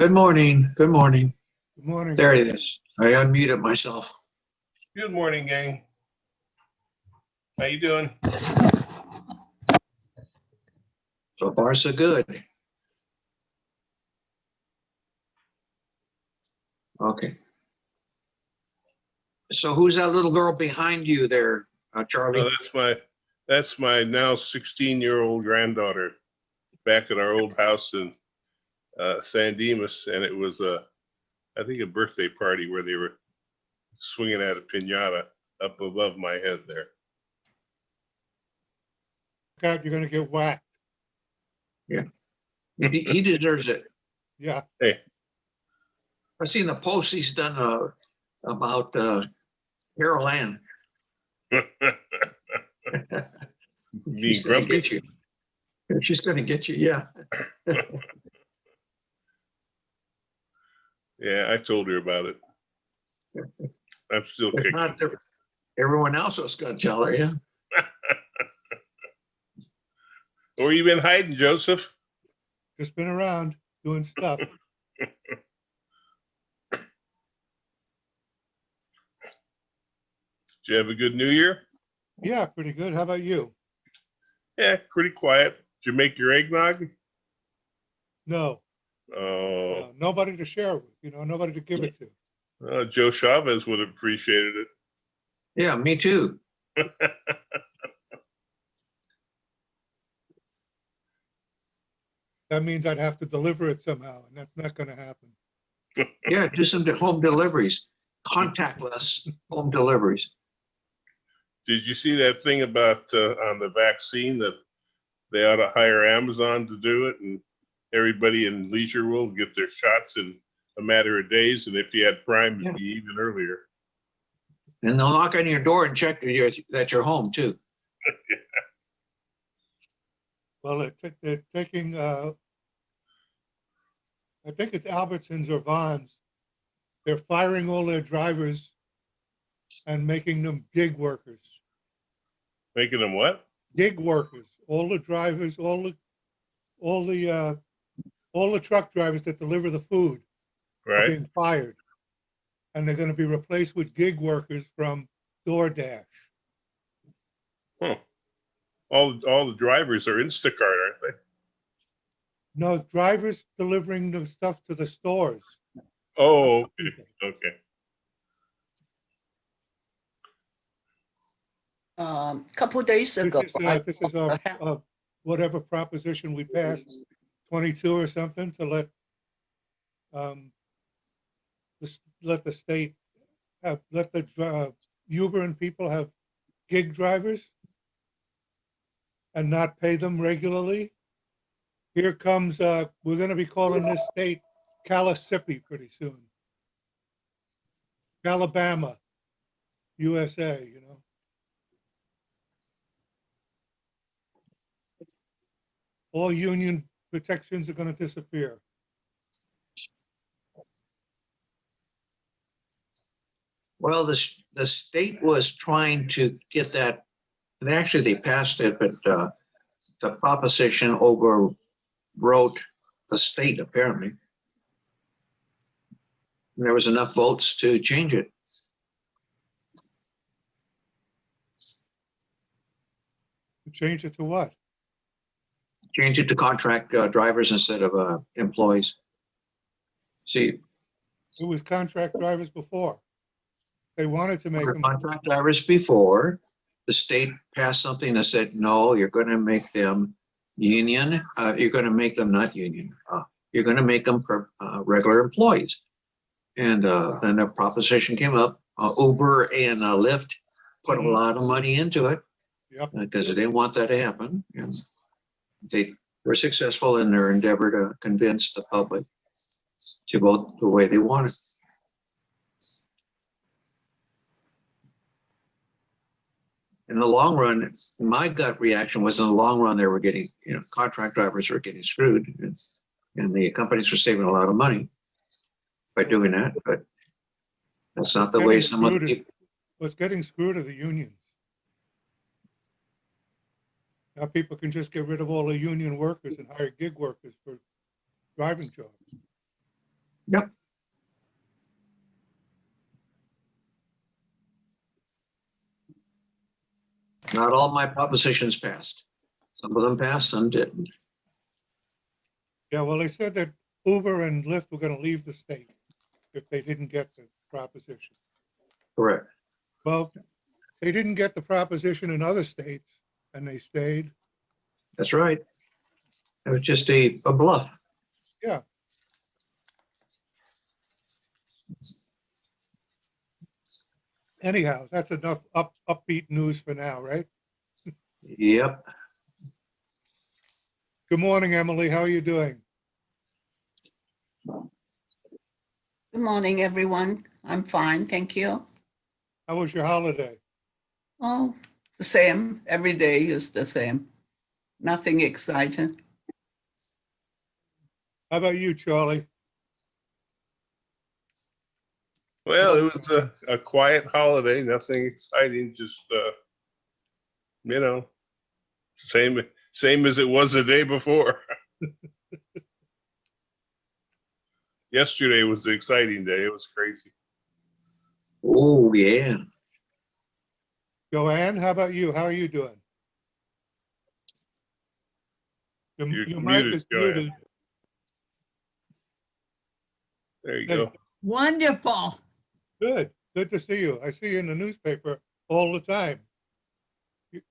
Good morning. Good morning. Good morning. There it is. I unmuted myself. Good morning, gang. How you doing? So far, so good. Okay. So who's that little girl behind you there, Charlie? That's my now 16-year-old granddaughter back at our old house in San Dimas, and it was I think a birthday party where they were swinging at a piñata up above my head there. God, you're gonna get whacked. He deserves it. Yeah. Hey, I've seen the post he's done about Carol Ann. being Gonna grumpy. get you. She's going to get you. Yeah. Yeah, I told her about it. I'm still If kicking. not, everyone else was going to tell her. Yeah. Where you been hiding, Joseph? Just been around doing stuff. Did you have a good New Year? Yeah, pretty good. How about you? Yeah, pretty quiet. Did you make your eggnog? No. Oh, Nobody to share with, nobody to give it to. Joe Chavez would have appreciated it. Yeah, me too. That means I'd have to deliver it somehow, and that's not gonna happen. Yeah, do some home deliveries, contactless home deliveries. Did you see that thing about on the vaccine that they ought to hire Amazon to do it, and everybody in Leisure will get their shots in a matter of days, and if you had Prime, it'd be even earlier. And they'll knock on your door and check that you're home too. Well, they're taking, I think it's Albertsons or Vons. They're firing all their drivers and making them gig workers. Making them what? Gig workers, all the drivers, all the truck drivers that deliver the food are Right? being fired, and they're going to be replaced with gig workers from DoorDash. Huh. All the drivers are Instacart, aren't they? No, drivers delivering the stuff to the stores. Oh, okay. Okay. Couple days ago, This is a whatever proposition we passed, 22 or something, to let the state let the Uber and people have gig drivers and not pay them regularly. Here comes, we're going to be calling this state Calisippi pretty soon. Alabama, USA, All union protections are going to disappear. Well, the state was trying to get that, and actually they passed it, but the proposition overwrote the state apparently. And there was enough votes to change it. Change it to what? Change it to contract drivers instead of employees. See, It was contract drivers before. They wanted to make for them. contract drivers before, the state passed something that said, no, you're going to make them union. You're going to make them not union. You're going to make them regular employees. And then the proposition came up. Uber and Lyft put a lot of money into it. Yep. Because they didn't want that to happen. And they were successful in their endeavor to convince the public to vote the way they wanted. In the long run, my gut reaction was in the long run, they were getting, contract drivers were getting screwed, and the companies were saving a lot of money by doing that. But that's not the way some of the people. What's getting screwed are the unions. Now people can just get rid of all the union workers and hire gig workers for driving jobs. Yep. Not all my propositions passed. Some of them passed, some didn't. Yeah, well, they said that Uber and Lyft were gonna leave the state if they didn't get the proposition. Correct. Well, they didn't get the proposition in other states and they stayed. That's right. It was just a bluff. Yeah. Anyhow, that's enough upbeat news for now, right? Yep. Good morning, Emily. How are you doing? Good morning, everyone. I'm fine, thank you. How was your holiday? Oh, the same. Every day is the same. Nothing exciting. How about you, Charlie? Well, it was a quiet holiday, nothing exciting, just, you know, same as it was the day before. Yesterday was the exciting day. It was crazy. Oh, yeah. Joanne, how about you? How are you doing? You're Your mic muted, is Joanne. muted. There you Hey. go. Wonderful. Good. Good to see you. I see you in the newspaper all the time.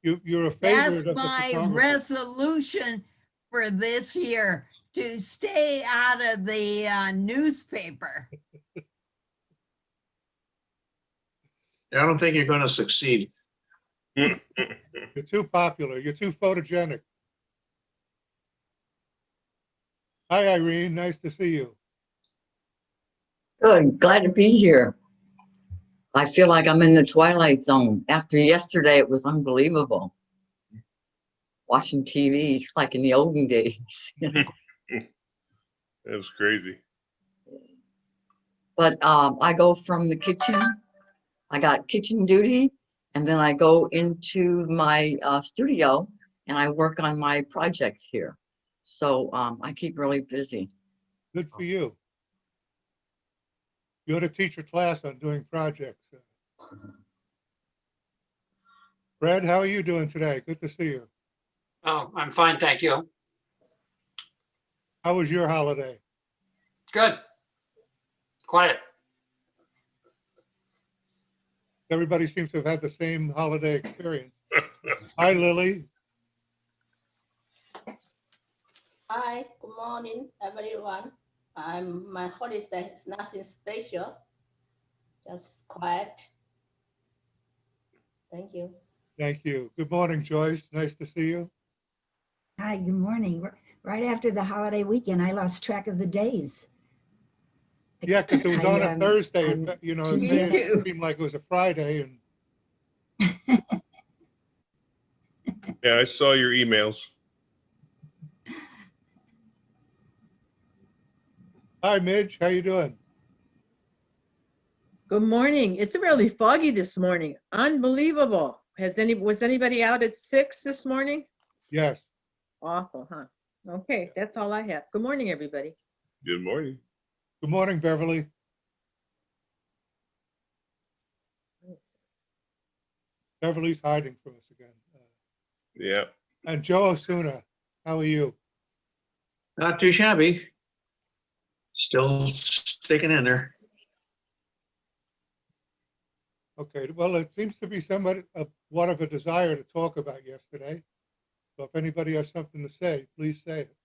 You're a That's favorite of the my photographer. resolution for this year, to stay out of the newspaper. I don't think you're going to succeed. You're too popular. You're too photogenic. Hi, Irene. Nice to see you. Good, glad to be here. I feel like I'm in the twilight zone. After yesterday, it was unbelievable. Watching TV, it's like in the olden days. you know. It was crazy. But I go from the kitchen, I got kitchen duty, and then I go into my studio and I work on my projects here. So I keep really busy. Good for you. You ought to teach a class on doing projects. Fred, how are you doing today? Good to see you. Oh, I'm fine, thank you. How was your holiday? Good. Quiet. Everybody seems to have had the same holiday experience. Hi, Lily. Hi, good morning, everyone. My holiday is nothing special, just quiet. Thank you. Thank you. Good morning, Joyce. Nice to see you. Hi, good morning. Right after the holiday weekend, I lost track of the days. Yeah, because it was I, on a Thursday. I'm You know, it Tuesday. made it seem like it was a Friday. And Yeah, I saw your emails. hi, Midge. How you doing? Good morning. It's really foggy this morning. Unbelievable. Was anybody out at 6 this morning? Yes. Awful, huh? Okay, that's all I have. Good morning, everybody. Good morning. Good morning, Beverly. Beverly's hiding from us again. Yeah. And Joe Osuna, how are you? Not too shabby. Still sticking in there. Okay, well, it seems to be what of a desire to talk about yesterday. So if anybody has something to say, please say it.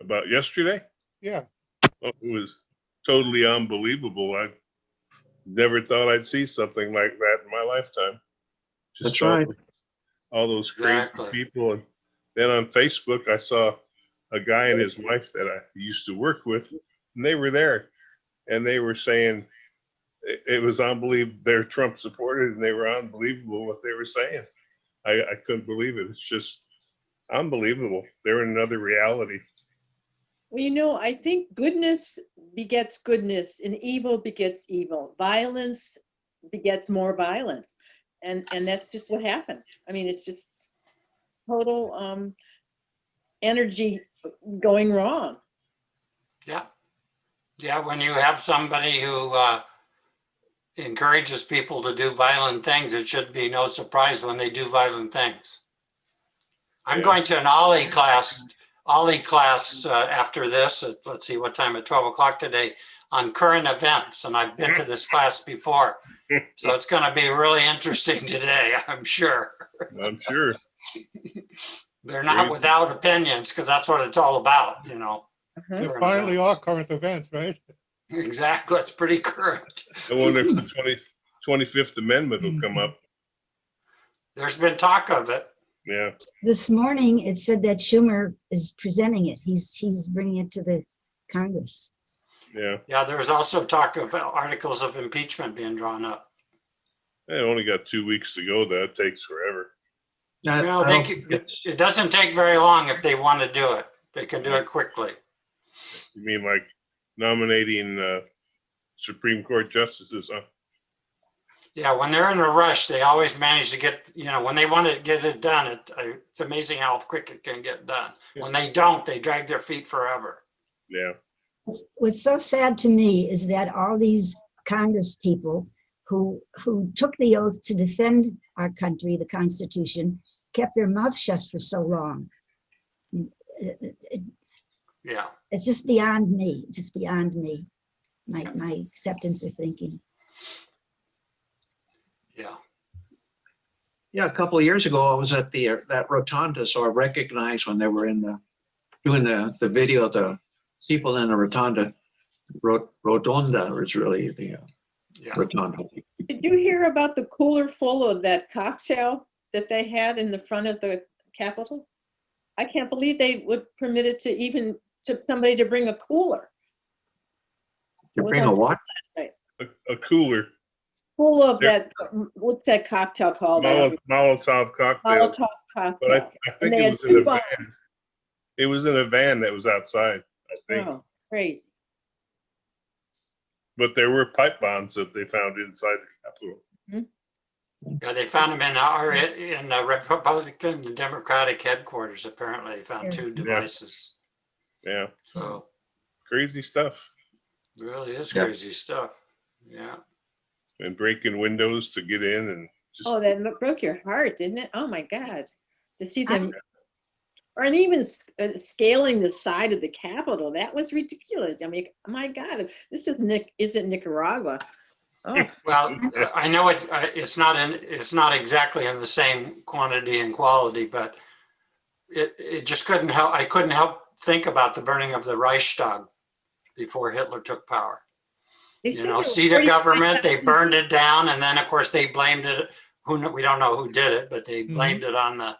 About yesterday? Yeah, Oh, it was totally unbelievable. I never thought I'd see something like that in my lifetime. That's all- right. All those crazy Exactly. people. And then on Facebook, I saw a guy and his wife that I used to work with, and they were there. And they were saying it was unbelievable. They're Trump supporters, and they were unbelievable what they were saying. I couldn't believe it. It's just unbelievable. They're in another reality. Well, I think goodness begets goodness and evil begets evil. Violence begets more violence. And that's just what happened. I mean, it's just total energy going wrong. Yeah. Yeah, when you have somebody who encourages people to do violent things, it should be no surprise when they do violent things. I'm Yeah. going to an Ollie class after this, at, let's see what time, at 12 o'clock today, on current events. And I've been to this class before. So it's going to be really interesting today, I'm sure. I'm sure. They're not Great. without opinions, because that's what it's all about, you know. Uh-huh. There Current finally are events. current events, right? Exactly, it's pretty current. I wonder if the 25th Amendment will come up. There's been talk of it. Yeah. This morning, it said that Schumer is presenting it. He's bringing it to the Congress. Yeah. Yeah, there was also talk of articles of impeachment being drawn up. I only got 2 weeks to go. That takes forever. Well, I don't think it doesn't take very long if they want to do it. They can do it quickly. You mean like nominating Supreme Court justices, huh? Yeah, when they're in a rush, they always manage to get, you know, when they want to get it done, it's amazing how quick it can get done. When they don't, they drag their feet forever. Yeah. What's so sad to me is that all these Congress people who took the oath to defend our country, the Constitution, kept their mouths shut for so long. Yeah. It's just beyond me, just beyond me, my acceptance or thinking. Yeah. Yeah, a couple of years ago, I was at that rotunda, so I recognized when they were doing the video of the people in the rotunda. Rotunda is really the rotunda. Did you hear about the cooler full of that cocktail that they had in the front of the Capitol? I can't believe they would permit it to somebody to bring a cooler. You bring a what? A cooler. Full of Yeah. that, what's that cocktail called? Molotov cocktail. Molotov But cocktail. I think they it had was in a two bombs. van. It was in a van that was outside, I think. Oh, crazy. But there were pipe bombs that they found inside the Capitol. Yeah, they found them in the Republican and Democratic headquarters, apparently. They found two devices. Yeah. So Crazy stuff. it really is Yeah. crazy stuff. Yeah. And breaking windows to get in and just Oh, that broke your heart, didn't it? Oh my God. To see them, and even scaling the side of the Capitol, that was ridiculous. I mean, my God, this isn't Nicaragua. Oh, Well, I know it's not exactly in the same quantity and quality, but it just couldn't help. I couldn't help think about the burning of the Reichstag before Hitler took power. they You said know, there were seat of government, they 45,000 burned it down, and then of course they blamed it. We don't know who did it, but they blamed it on the,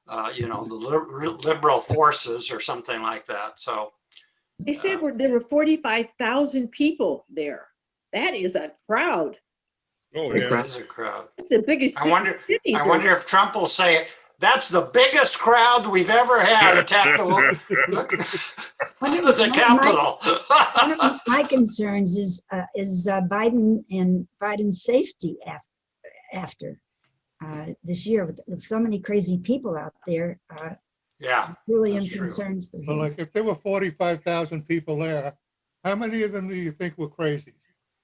the liberal forces or something like that. So They said there were 45,000 people there. That is a crowd. oh Big yeah. crowd. it is a crowd. It's the biggest I wonder cities. if Trump will say, that's the biggest crowd we've ever had attack the Capitol. One of my concerns is Biden and Biden's safety after this year with so many crazy people out there. Yeah, Really am that's true. concerned for Well, him. like if there were 45,000 people there, how many of them do you think were crazy?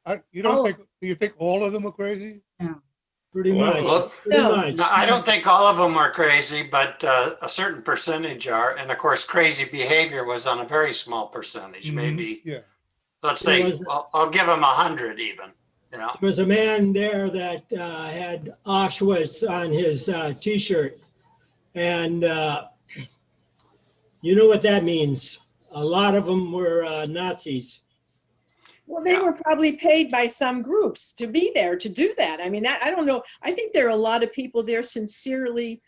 Do you think all of them were crazy? Pretty Well, much. well, Pretty no, much. No, I don't think all of them are crazy, but a certain percentage are. And of course, crazy behavior was on a very small percentage, maybe, Yeah. let's There say, was- well, I'll give them 100 even, you know? There was a man there that had Auschwitz on his T-shirt. And you know what that means. A lot of them were Nazis. Well, they Yeah. were probably paid by some groups to be there to do that. I mean, I don't know. I think there are a lot of people there sincerely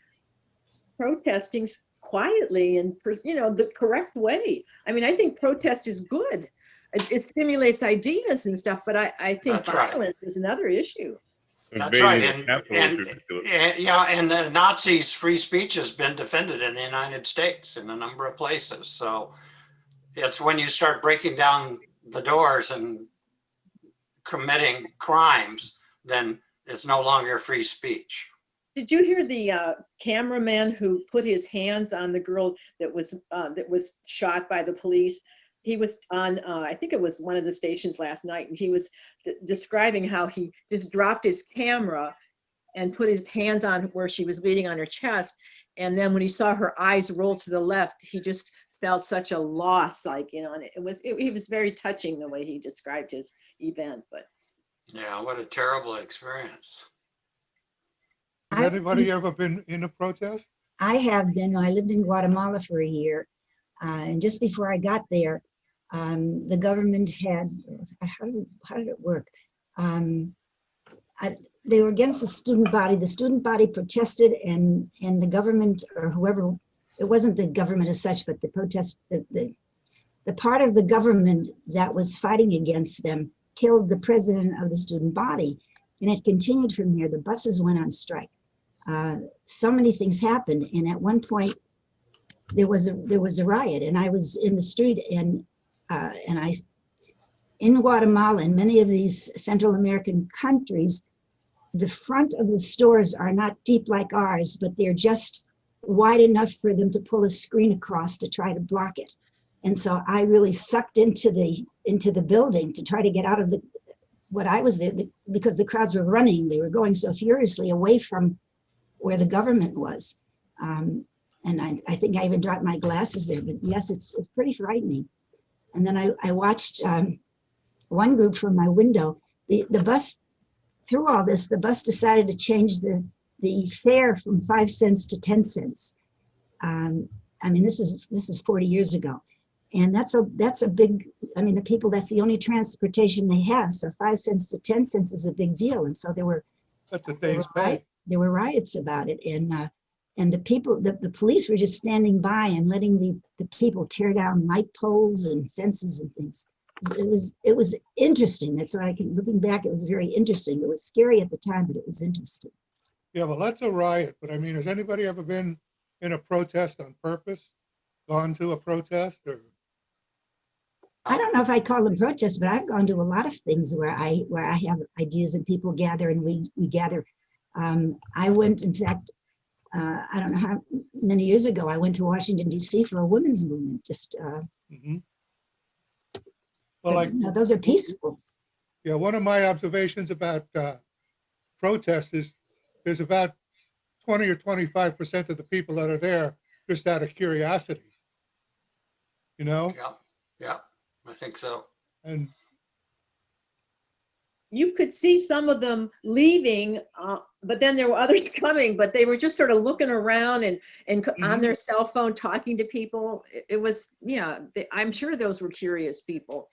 protesting quietly and, the correct way. I mean, I think protest is good. It stimulates ideas and stuff, but I think That's right. violence is another issue. That's right. Invading the Capitol is ridiculous. And the Nazis' free speech has been defended in the United States in a number of places. So it's when you start breaking down the doors and committing crimes, then it's no longer free speech. Did you hear the cameraman who put his hands on the girl that was shot by the police? he was on, I think it was one of the stations last night, and he was describing how he just dropped his camera and put his hands on where she was bleeding on her chest. And then when he saw her eyes roll to the left, he just felt such a loss, like, you know, and it was very touching the way he described his event, but. Yeah, what a terrible experience. Has I've anybody seen- ever been in a protest? I have been, I lived in Guatemala for a year. And just before I got there, the government had, how did it work? They were against the student body. The student body protested and the government or whoever, it wasn't the government as such, but the protest, the part of the government that was fighting against them killed the president of the student body. And it continued from there. The buses went on strike. So many things happened. And at one point there was a riot, and I was in the street, and in Guatemala and many of these Central American countries, the front of the stores are not deep like ours, but they're just wide enough for them to pull a screen across to try to block it. And so I really sucked into the building to try to get out of what I was there, because the crowds were running. They were going so furiously away from where the government was. And I think I even dropped my glasses there, but yes, it's pretty frightening. And then I watched one group from my window. The bus, through all this, the bus decided to change the fare from 5 cents to 10 cents. I mean, this is 40 years ago. And that's a big, I mean, the people, that's the only transportation they have. So 5 cents to 10 cents is a big deal. And so That's a day's pay. there were riots about it. And the people, the police were just standing by and letting the people tear down light poles and fences and things. It was interesting. That's why looking back, it was very interesting. It was scary at the time, but it was interesting. Yeah, well, that's a riot. But I mean, has anybody ever been in a protest on purpose? Gone to a protest or? I don't know if I call them protests, but I've gone to a lot of things where I have ideas and people gather and we gather. I went, in fact, I don't know how many years ago, I went to Washington, D.C. for a women's movement. Just, Mhm. but, Well, like, you know, those are peaceful. yeah, one of my observations about protests is there's about 20 or 25% of the people that are there just out of curiosity. You know, Yeah, I think so. and You could see some of them leaving, but then there were others coming, but they were just sort of looking around and on their cell phone talking to people. It was, yeah, I'm sure those were curious people.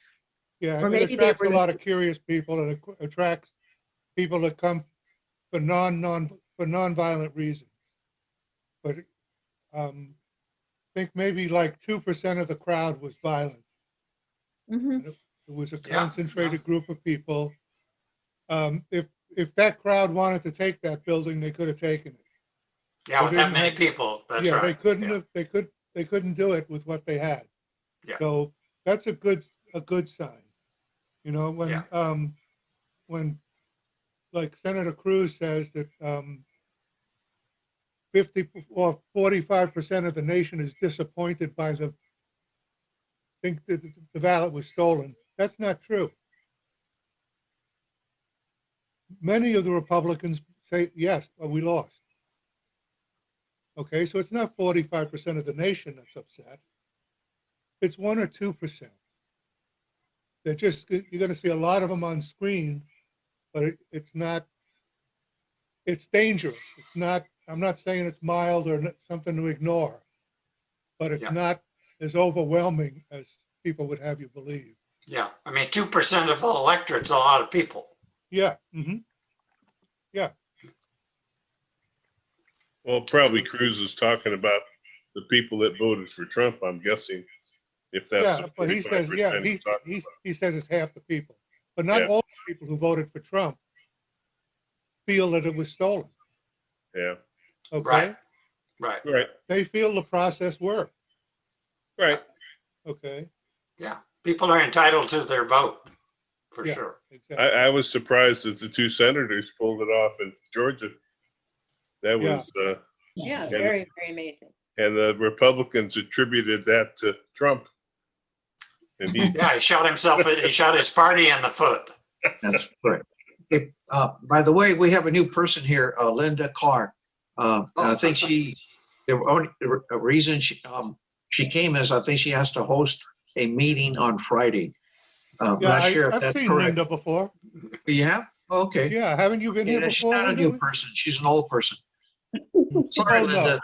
yeah, Or it maybe they attracts were a lot of curious people, and it attracts people that come for non-violent reasons. But I think maybe like 2% of the crowd was violent. Mhm. It was a Yeah, concentrated group of people. If that crowd wanted to take that building, they could have taken it. Yeah, They with that didn't many have- people, that's Yeah, they right. couldn't Yeah. have, they couldn't do it with what they had. Yeah. So that's a good sign. You know, Yeah. when like Senator Cruz says that 50 or 45% of the nation is disappointed by think that the ballot was stolen. That's not true. Many of the Republicans say, yes, but we lost. Okay, so it's not 45% of the nation that's upset. It's 1 or 2%. They're just, you're going to see a lot of them on screen, but it's not, it's dangerous. It's not, I'm not saying it's mild or something to ignore, but it's Yeah. not as overwhelming as people would have you believe. Yeah, I mean, 2% of the electorate's a lot of people. Yeah. Mm-hmm. Yeah. Well, probably Cruz is talking about the people that voted for Trump, I'm guessing, if that's Yeah, the but he says, 45% yeah, he's talking about. he says it's half the people, but not Yeah. all the people who voted for Trump feel that it was stolen. Yeah, Okay, Right. Right. right, they feel the process worked. right. Okay, Yeah, people are entitled to their vote, for Yeah. sure. exactly. I was surprised that the two senators pulled it off in Georgia. That Yeah. was, Yeah, And- very, very amazing. and the Republicans attributed that to Trump. And he, Yeah, he shot himself, he shot his party in the foot. That's correct. Okay, by the way, we have a new person here, Linda Carr. I think the only reason she came is I think she has to host a meeting on Friday. I'm Yeah, not sure if I've that's seen correct. Linda before. You have? Okay. Yeah, haven't you been here Yeah, she's before? not a Linda? new person. She's an old person. Sorry, Oh, no.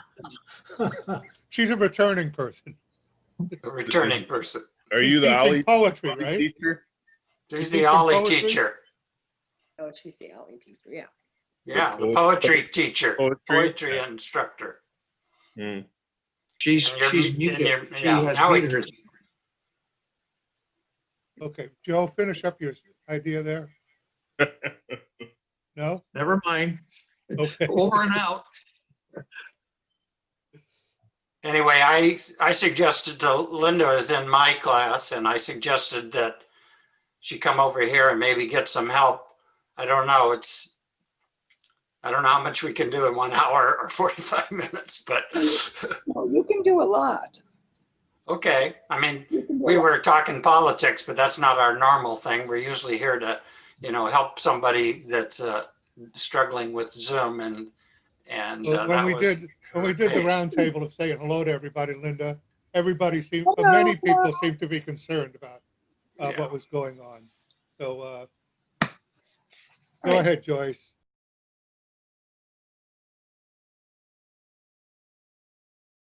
Linda. She's a returning person. A returning person. are She's you the teaching Ollie poetry, right? teacher? He's teaching the Ollie poetry? teacher. Oh, she's the Ollie teacher, yeah. Yeah, the Oh, poetry teacher, poetry? poetry instructor. Hmm. She's And you're- muted. and you're- She yeah, has now we- muted herself. Okay, Joe, finish up your idea there. No? Never mind. Okay. Over and out. Anyway, I suggested to Linda is in my class and I suggested that she come over here and maybe get some help. I don't know. I don't know how much we can do in 1 hour or 45 minutes, but Oh, you can do a lot. okay. I mean, You can do we a lot. were talking politics, but that's not our normal thing. We're usually here to, help somebody that's struggling with Zoom and Well, that was when we did the case. roundtable of saying hello to everybody, Linda, Hello, many people hello. seemed to be concerned about Yeah. what was going on. So All go right. ahead, Joyce.